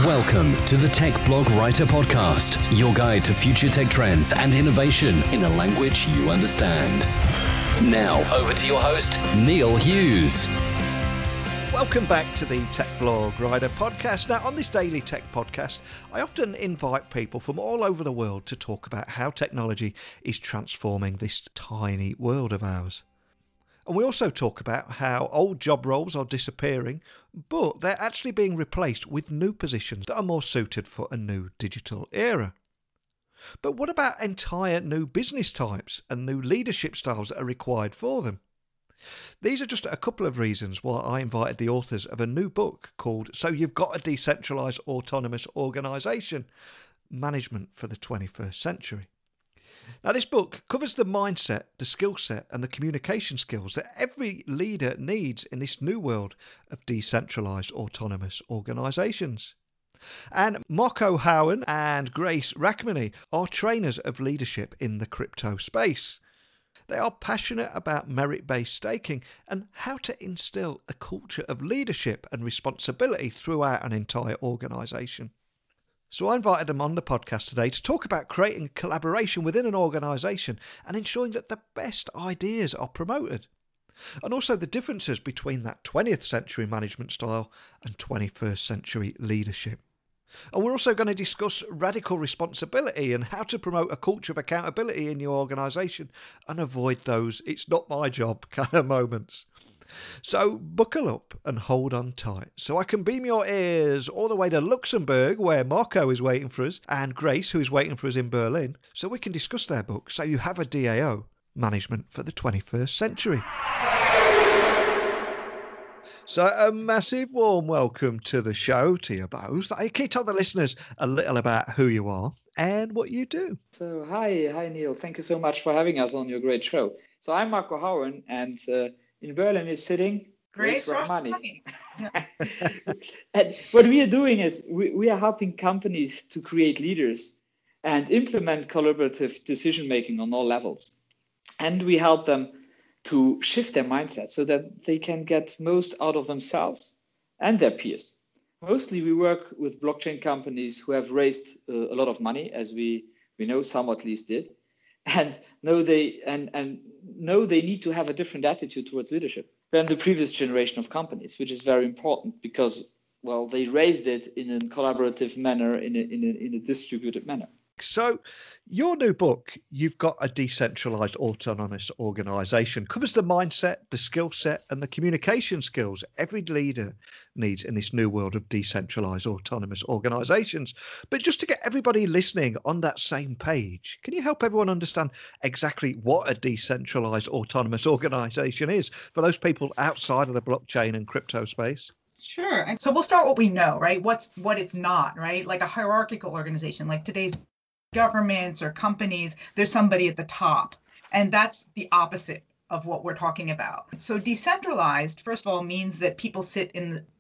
Welcome to the Tech Blog Writer Podcast, your guide to future tech trends and innovation in a language you understand. Now, over to your host, Neil Hughes. Welcome back to the Tech Blog Writer Podcast. Now, on this daily tech podcast, I often invite people from all over the world to talk about how technology is transforming this tiny world of ours. And we also talk about how old job roles are disappearing, but they're actually being replaced with new positions that are more suited for a new digital era. But what about entire new business types and new leadership styles that are required for them? These are just a couple of reasons why I invited the authors of a new book called So You've Got a Decentralized Autonomous Organization, Management for the 21st Century. Now, this book covers the mindset, the skill set and the communication skills that every leader needs in this new world of decentralized autonomous organizations. And Houwen and Grace Rachmany are trainers of leadership in the crypto space. They are passionate about merit-based staking and how to instill a culture of leadership and responsibility throughout an entire organisation. So I invited them on the podcast today to talk about creating collaboration within an organisation and ensuring that the best ideas are promoted. And also the differences between that 20th century management style and 21st century leadership. And we're also going to discuss radical responsibility and how to promote a culture of accountability in your organisation and avoid those "it's not my job" kind of moments. So buckle up and hold on tight so I can beam your ears all the way to Luxembourg, where Marco is waiting for us, and Grace, who is waiting for us in Berlin, so we can discuss their book, So You Have a DAO, Management for the 21st Century. So a massive warm welcome to the show to you both. Can you tell the listeners a little about who you are and what you do? So hi Neil. Thank you so much for having us on your great show. So I'm Marco Houwen, and in Berlin is sitting Grace Rachmany. And what we are doing is we are helping companies to create leaders and implement collaborative decision making on all levels. And we help them to shift their mindset so that they can get most out of themselves and their peers. Mostly we work with blockchain companies who have raised a lot of money, as we know some at least did, and know they need to have a different attitude towards leadership than the previous generation of companies, which is very important because, well, they raised it in a collaborative manner, in a distributed manner. So your new book, You've Got a Decentralized Autonomous Organization, covers the mindset, the skill set and the communication skills every leader needs in this new world of decentralized autonomous organizations. But just to get everybody listening on that same page, can you help everyone understand exactly what a decentralized autonomous organization is for those people outside of the blockchain and crypto space? Sure. And so we'll start what we know, right? What it's not, right? Like a hierarchical organization, like today's governments or companies, there's somebody at the top. And that's the opposite of what we're talking about. So decentralized, first of all, means that people sit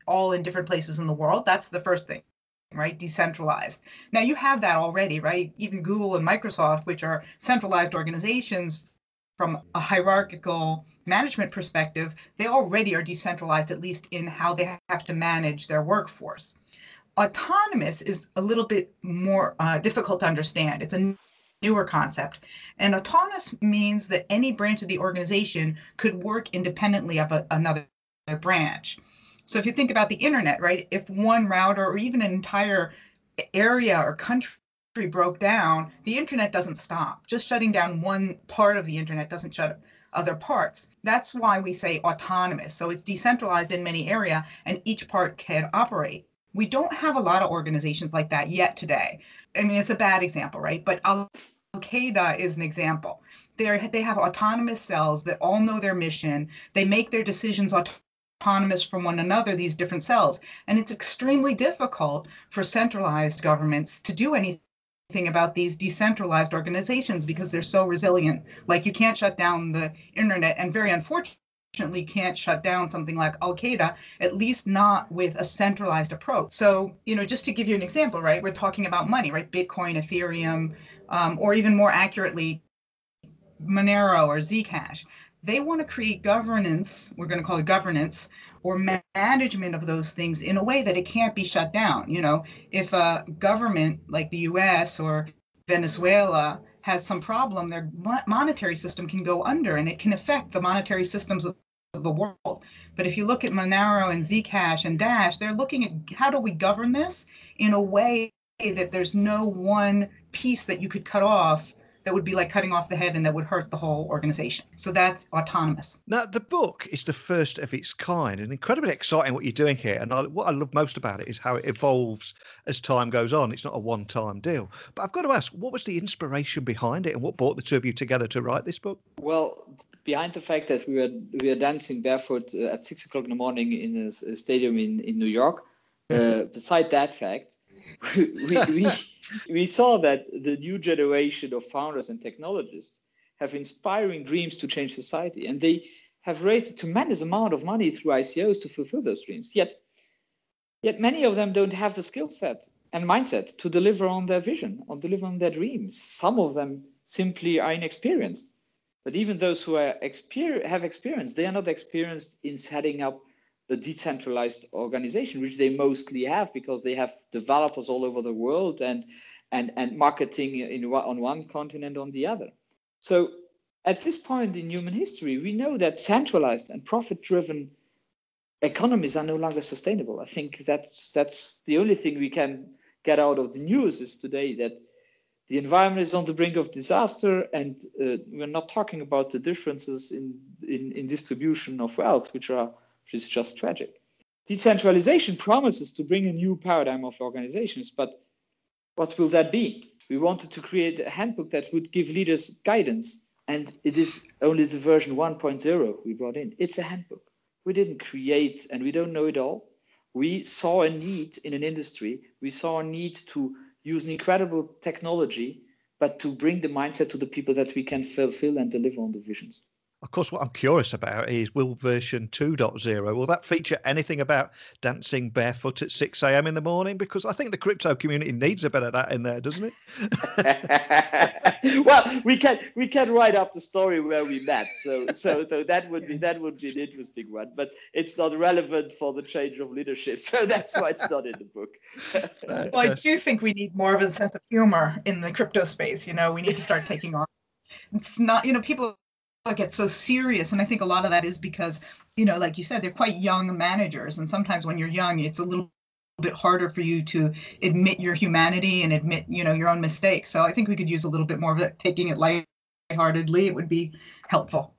all in different places in the world. That's the first thing, right? Decentralized. Now you have that already, right? Even Google and Microsoft, which are centralized organizations from a hierarchical management perspective, they already are decentralized, at least in how they have to manage their workforce. Autonomous is a little bit more difficult to understand. It's a newer concept. And autonomous means that any branch of the organization could work independently of another branch. So if you think about the internet, right, if one router or even an entire area or country broke down, the internet doesn't stop. Just shutting down one part of the internet doesn't shut other parts. That's why we say autonomous. So it's decentralized in many areas and each part can operate. We don't have a lot of organizations like that yet today. I mean, it's a bad example, right? But Al-Qaeda is an example. They have autonomous cells that all know their mission. They make their decisions autonomous from one another, these different cells. And it's extremely difficult for centralized governments to do anything about these decentralized organizations because they're so resilient. Like you can't shut down the internet, and very unfortunately, can't shut down something like Al-Qaeda, at least not with a centralized approach. So, just to give you an example, right, we're talking about money, right? Bitcoin, Ethereum, or even more accurately, Monero or Zcash. they want to create governance, we're going to call it governance, or management of those things in a way that it can't be shut down. You know, if a government like the US or Venezuela has some problem, their monetary system can go under and it can affect the monetary systems of the world. But if you look at Monero and Zcash and Dash, they're looking at how do we govern this in a way that there's no one piece that you could cut off that would be like cutting off the head and that would hurt the whole organization. So that's autonomous. Now, the book is the first of its kind and incredibly exciting what you're doing here. And what I love most about it is how it evolves as time goes on. It's not a one-time deal. But I've got to ask, what was the inspiration behind it and what brought the two of you together to write this book? Well, behind the fact that we were dancing barefoot at 6 o'clock in the morning in a stadium in New York, beside that fact, we saw that the new generation of founders and technologists have inspiring dreams to change society, and they have raised a tremendous amount of money through ICOs to fulfill those dreams. Yet many of them don't have the skill set and mindset to deliver on their vision, or deliver on their dreams. Some of them simply are inexperienced. But even those who have experience, they are not experienced in setting up the decentralized organization, which they mostly have because they have developers all over the world and marketing on one continent on the other. So at this point in human history, we know that centralized and profit-driven economies are no longer sustainable. I think that's the only thing we can get out of the news is today that the environment is on the brink of disaster, and we're not talking about the differences in distribution of wealth, which is just tragic. Decentralization promises to bring a new paradigm of organizations, but what will that be? We wanted to create a handbook that would give leaders guidance, and it is only the version 1.0 we brought in. It's a handbook. We didn't create, and we don't know it all. We saw a need in an industry. We saw a need to use an incredible technology, but to bring the mindset to the people that we can fulfill and deliver on the visions. Of course, what I'm curious about is, will version 2.0, will that feature anything about dancing barefoot at 6 a.m. in the morning? Because I think the crypto community needs a bit of that in there, doesn't it? Well, we can write up the story where we met. So that would be an interesting one, but it's not relevant for the change of leadership. So that's why it's not in the book. Well, I do think we need more of a sense of humor in the crypto space. You know, we need to start taking on. It's not, you know, people get so serious, and I think a lot of that is because, you know, like you said, they're quite young managers, and sometimes when you're young, it's a little bit harder for you to admit your humanity and admit, you know, your own mistakes. So I think we could use a little bit more of it, taking it lightheartedly. It would be helpful.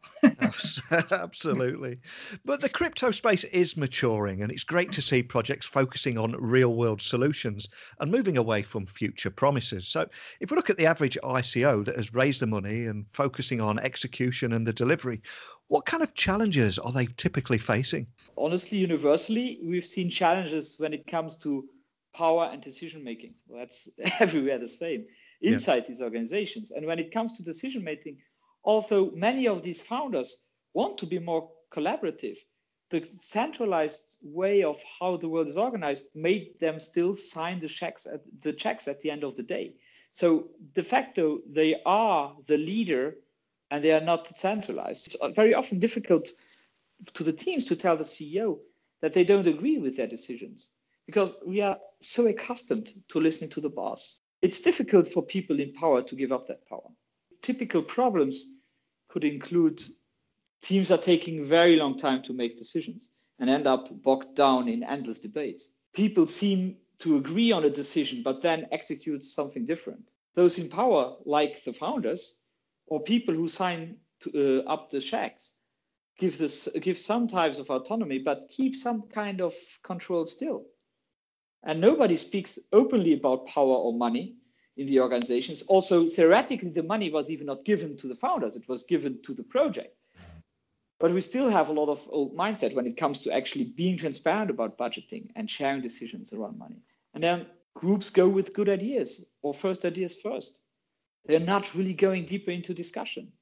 Absolutely. But the crypto space is maturing, and it's great to see projects focusing on real world solutions and moving away from future promises. So if we look at the average ICO that has raised the money and focusing on execution and the delivery, what kind of challenges are they typically facing? Honestly, universally, we've seen challenges when it comes to power and decision making. Well, that's everywhere the same inside these organizations. And when it comes to decision making, although many of these founders want to be more collaborative, the centralized way of how the world is organized made them still sign the checks at the end of the day. So de facto, they are the leader and they are not centralized. It's very often difficult to the teams to tell the CEO that they don't agree with their decisions because we are so accustomed to listening to the boss. It's difficult for people in power to give up that power. Typical problems could include teams are taking a very long time to make decisions and end up bogged down in endless debates. People seem to agree on a decision, but then execute something different. Those in power, like the founders, or people who sign up the checks, give some types of autonomy, but keep some kind of control still. And nobody speaks openly about power or money in the organizations. Also, theoretically, the money was even not given to the founders. It was given to the project. But we still have a lot of old mindset when it comes to actually being transparent about budgeting and sharing decisions around money. And then groups go with good ideas or first ideas first. They're not really going deeper into discussion.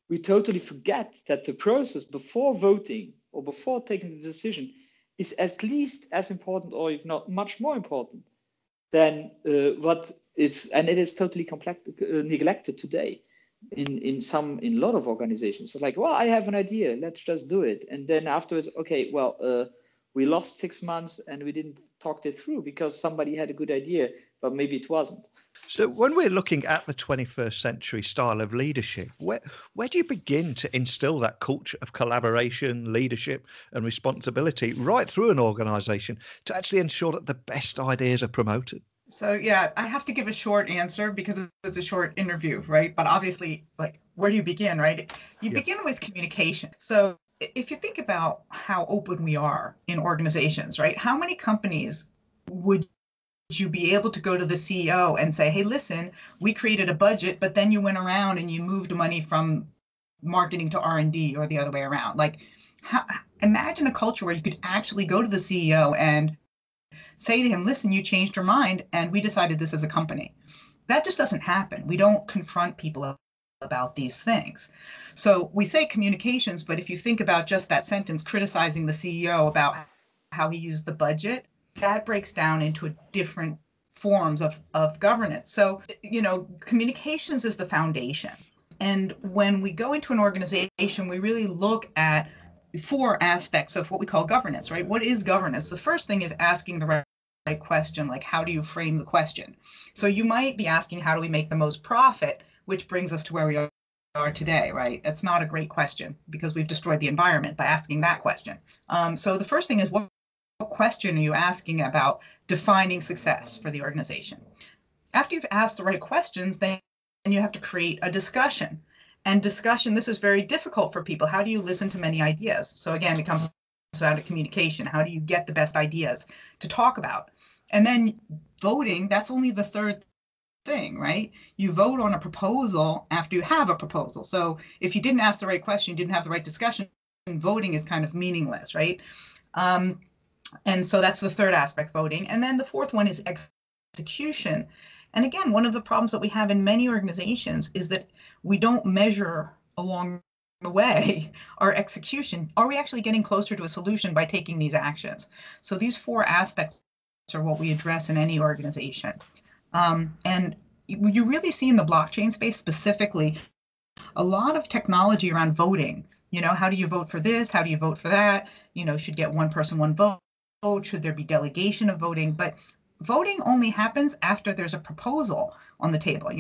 We totally forget that the process before voting or before taking the decision is at least as important, or if not much more important, than what is, and it is totally neglected today. in a lot of organizations. So like, well, I have an idea, let's just do it. And then afterwards, okay, well, we lost 6 months and we didn't talk it through because somebody had a good idea, but maybe it wasn't. So when we're looking at the 21st century style of leadership, where do you begin to instill that culture of collaboration, leadership and responsibility right through an organization to actually ensure that the best ideas are promoted? So, yeah, I have to give a short answer because it's a short interview, right? But obviously, like, where do you begin, right? You begin with communication. So if you think about how open we are in organizations, right? How many companies would you be able to go to the CEO and say, hey, listen, we created a budget, but then you went around and you moved money from marketing to R&D or the other way around? Like, imagine a culture where you could actually go to the CEO and say to him, listen, you changed your mind and we decided this as a company. That just doesn't happen. We don't confront people about these things. So we say communications, but if you think about just that sentence, criticizing the CEO about how he used the budget, that breaks down into different forms of governance. So, communications is the foundation. And when we go into an organization, we really look at 4 aspects of what we call governance, right? What is governance? The first thing is asking the right question, like how do you frame the question? So you might be asking, how do we make the most profit, which brings us to where we are today, right? That's not a great question because we've destroyed the environment by asking that question. So the first thing is, what question are you asking about defining success for the organization? After you've asked the right questions, then you have to create a discussion. And discussion, this is very difficult for people. How do you listen to many ideas? So again, it comes down to communication. How do you get the best ideas to talk about? And then voting, that's only the third thing, right? You vote on a proposal after you have a proposal. So if you didn't ask the right question, you didn't have the right discussion, voting is kind of meaningless, right? And so that's the third aspect, voting. And then the fourth one is execution. And again, one of the problems that we have in many organizations is that we don't measure along the way our execution. Are we actually getting closer to a solution by taking these actions? So these 4 aspects are what we address in any organization. And you really see in the blockchain space specifically a lot of technology around voting. How do you vote for this? How do you vote for that? Should get one person, one vote. Should there be delegation of voting? But voting only happens after there's a proposal on the table.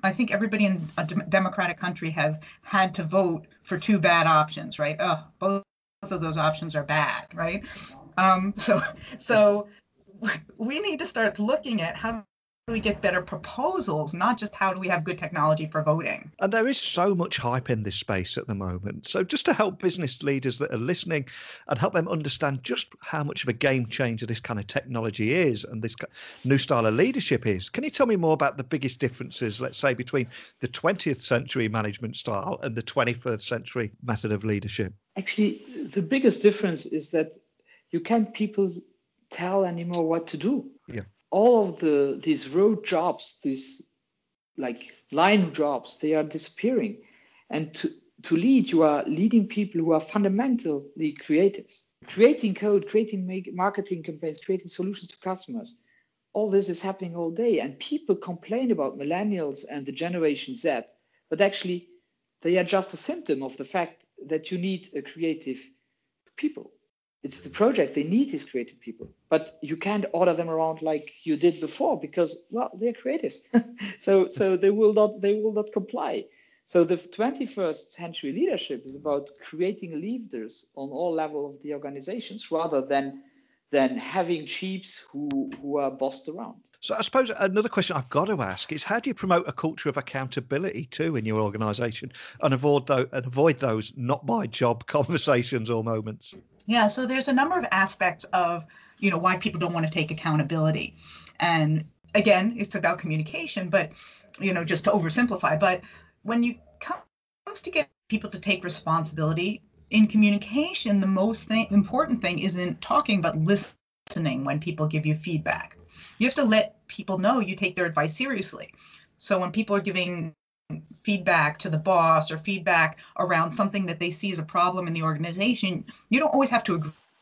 I think everybody in a democratic country has had to vote for 2 bad options, right? Both of those options are bad, right? So we need to start looking at how do we get better proposals, not just how do we have good technology for voting. And there is so much hype in this space at the moment. So just to help business leaders that are listening and help them understand just how much of a game changer this kind of technology is and this new style of leadership is, can you tell me more about the biggest differences, let's say, between the 20th century management style and the 21st century method of leadership? Actually, the biggest difference is that you can't people tell anymore what to do. Yeah. All of these road jobs, these like line jobs, they are disappearing. And to lead, you are leading people who are fundamentally creative, creating code, creating marketing campaigns, creating solutions to customers. All this is happening all day. And people complain about millennials and the Generation Z, but actually they are just a symptom of the fact that you need a creative people. It's the project they need is creative people, but you can't order them around like you did before because, well, they're creative. so they will not comply. So the 21st century leadership is about creating leaders on all levels of the organizations rather than having chiefs who are bossed around. So I suppose another question I've got to ask is, how do you promote a culture of accountability too in your organization and avoid those not my job conversations or moments? Yeah, so there's a number of aspects of, why people don't want to take accountability. And again, it's about communication, but, just to oversimplify. But when you comes to get people to take responsibility in communication, the most important thing isn't talking, but listening when people give you feedback. You have to let people know you take their advice seriously. So when people are giving feedback to the boss or feedback around something that they see as a problem in the organization, you don't always have to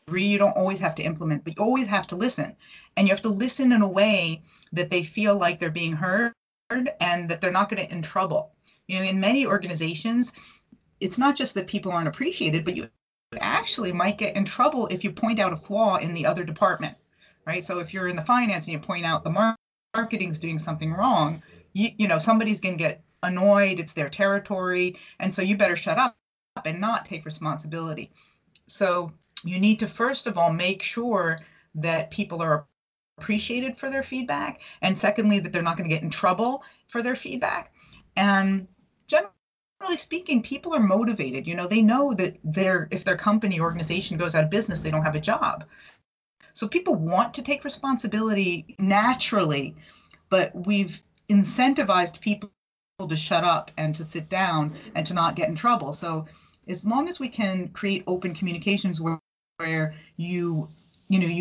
agree, you don't always have to implement, but you always have to listen. And you have to listen in a way that they feel like they're being heard and that they're not going to get in trouble. In many organizations, it's not just that people aren't appreciated, but you actually might get in trouble if you point out a flaw in the other department, right? So if you're in the finance and you point out the marketing's doing something wrong, somebody's going to get annoyed. It's their territory. And so you better shut up and not take responsibility. So you need to, first of all, make sure that people are appreciated for their feedback. And secondly, that they're not going to get in trouble for their feedback. And generally speaking, people are motivated. They know that if their company or organization goes out of business, they don't have a job. So people want to take responsibility naturally, but we've incentivized people to shut up and to sit down and to not get in trouble. So as long as we can create open communications where you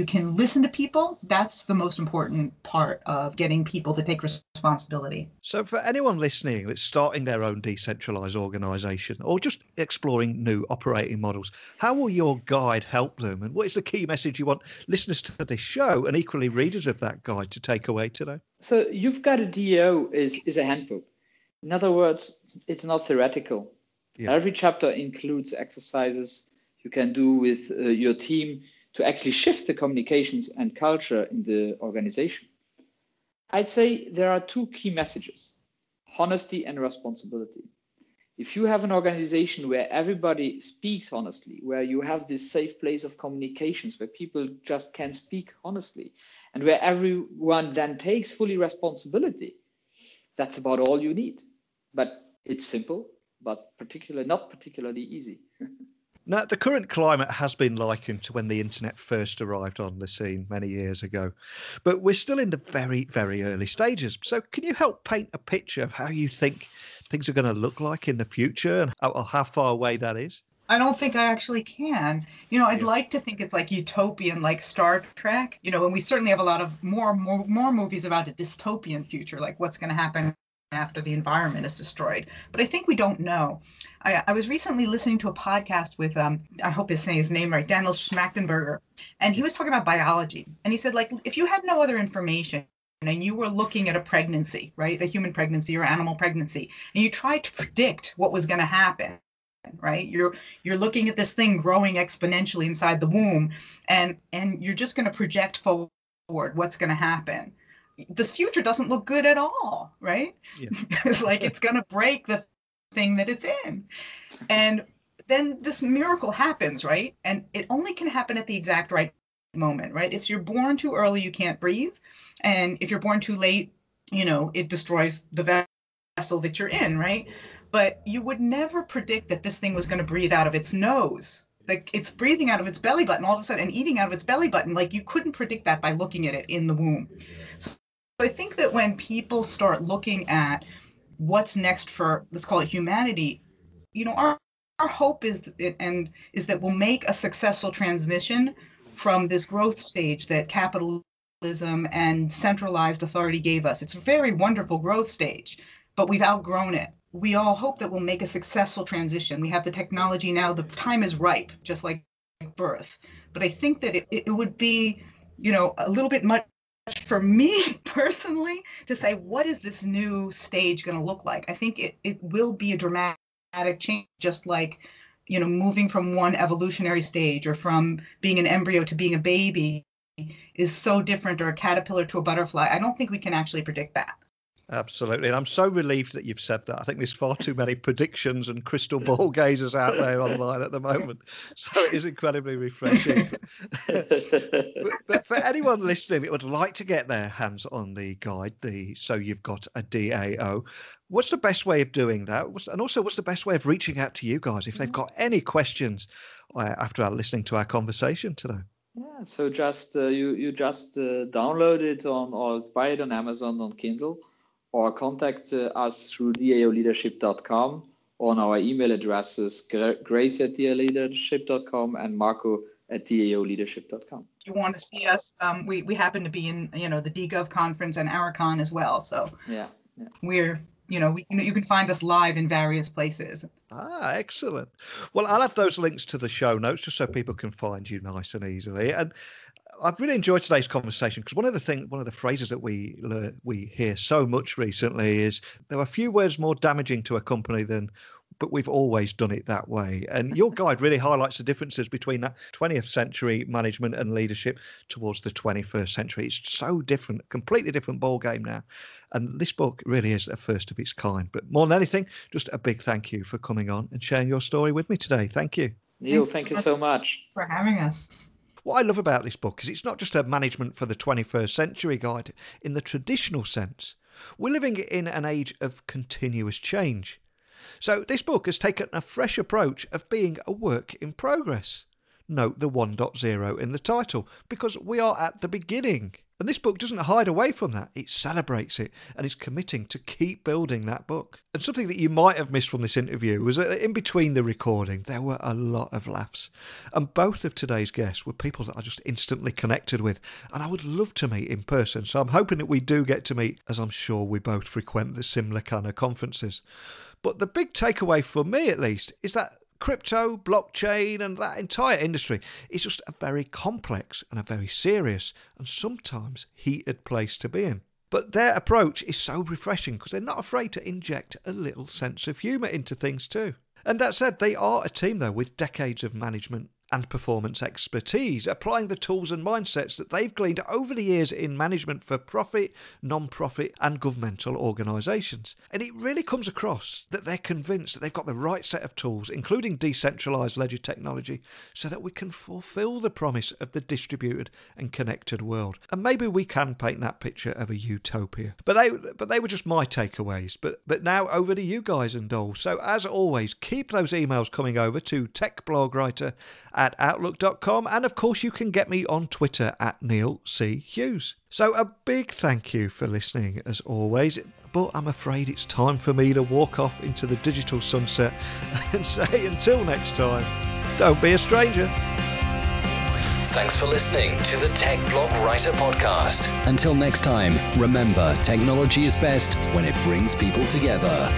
can listen to people, that's the most important part of getting people to take responsibility. So for anyone listening that's starting their own decentralized organization or just exploring new operating models, how will your guide help them? And what is the key message you want listeners to this show and equally readers of that guide to take away today? So You've Got a DAO is a handbook. In other words, it's not theoretical. Yeah. Every chapter includes exercises you can do with your team to actually shift the communications and culture in the organization. I'd say there are two key messages: honesty and responsibility. If you have an organization where everybody speaks honestly, where you have this safe place of communications, where people just can speak honestly, and where everyone then takes fully responsibility, that's about all you need. But it's simple, but not particularly easy. Now, the current climate has been likened to when the internet first arrived on the scene many years ago, but we're still in the very, very early stages. So can you help paint a picture of how you think things are going to look like in the future and how far away that is? I don't think I actually can. I'd like to think it's like utopian, like Star Trek, and we certainly have a lot of more movies about a dystopian future, like what's going to happen after the environment is destroyed. But I think we don't know. I was recently listening to a podcast with, I hope I'm saying his name right, Daniel Schmachtenberger, and he was talking about biology. And he said, like, if you had no other information and you were looking at a pregnancy, right, a human pregnancy or animal pregnancy, and you tried to predict what was going to happen, right? You're looking at this thing growing exponentially inside the womb, and you're just going to project forward what's going to happen. This future doesn't look good at all, right? Yeah. It's like it's going to break the thing that it's in. And then this miracle happens, right? And it only can happen at the exact right moment, right? If you're born too early, you can't breathe. And if you're born too late, it destroys the vessel that you're in, right? But you would never predict that this thing was going to breathe out of its nose. Like it's breathing out of its belly button all of a sudden and eating out of its belly button. Like you couldn't predict that by looking at it in the womb. So I think that when people start looking at what's next for, let's call it humanity, our hope is that we'll make a successful transition from this growth stage that capitalism and centralized authority gave us. It's a very wonderful growth stage, but we've outgrown it. We all hope that we'll make a successful transition. We have the technology now, the time is ripe, just like birth. But I think that it would be, a little bit much for me personally to say, what is this new stage going to look like? I think it will be a dramatic change, just like, moving from one evolutionary stage or from being an embryo to being a baby is so different, or a caterpillar to a butterfly. I don't think we can actually predict that. Absolutely. And I'm so relieved that you've said that. I think there's far too many predictions and crystal ball gazers out there online at the moment. So it is incredibly refreshing. but for anyone listening that would like to get their hands on the guide, So You've Got a DAO, what's the best way of doing that? And also, what's the best way of reaching out to you guys if they've got any questions after listening to our conversation today? Yeah, so just you just download it or buy it on Amazon on Kindle, or contact us through DAO-Leadership.com, on our email addresses grace@DAO-Leadership.com and Marco@DAO-Leadership.com. If you want to see us, we happen to be in the DGov conference and Aricon as well. So yeah. We're you can find us live in various places. Excellent. Well, I'll add those links to the show notes just so people can find you nice and easily. And I've really enjoyed today's conversation because one of the phrases that we hear so much recently is there are few words more damaging to a company than "but we've always done it that way." And your guide really highlights the differences between that 20th century management and leadership towards the 21st century. It's so different, completely different ball game now. And this book really is a first of its kind. But more than anything, just a big thank you for coming on and sharing your story with me today. Thank you. Neil, thank you so much for having us. What I love about this book is it's not just a management for the 21st century guide in the traditional sense. We're living in an age of continuous change. So this book has taken a fresh approach of being a work in progress. Note the 1.0 in the title, because we are at the beginning. And this book doesn't hide away from that. It celebrates it and is committing to keep building that book. And something that you might have missed from this interview was that in between the recording, there were a lot of laughs. And both of today's guests were people that I just instantly connected with. And I would love to meet in person. So I'm hoping that we do get to meet, as I'm sure we both frequent the similar kind of conferences. But the big takeaway for me, at least, is that crypto, blockchain, and that entire industry is just a very complex and a very serious and sometimes heated place to be in. But their approach is so refreshing because they're not afraid to inject a little sense of humour into things too. And that said, they are a team though with decades of management and performance expertise, applying the tools and mindsets that they've gleaned over the years in management for profit, non-profit and governmental organisations. And it really comes across that they're convinced that they've got the right set of tools, including decentralised ledger technology, so that we can fulfil the promise of the distributed and connected world. And maybe we can paint that picture of a utopia. But they were just my takeaways. But now over to you guys and dolls. So as always, keep those emails coming over to techblogwriter@outlook.com, and of course you can get me on Twitter at Neil C. Hughes. So a big thank you for listening as always, but I'm afraid it's time for me to walk off into the digital sunset and say until next time, don't be a stranger. Thanks for listening to the Tech Blog Writer Podcast. Until next time, remember, technology is best when it brings people together.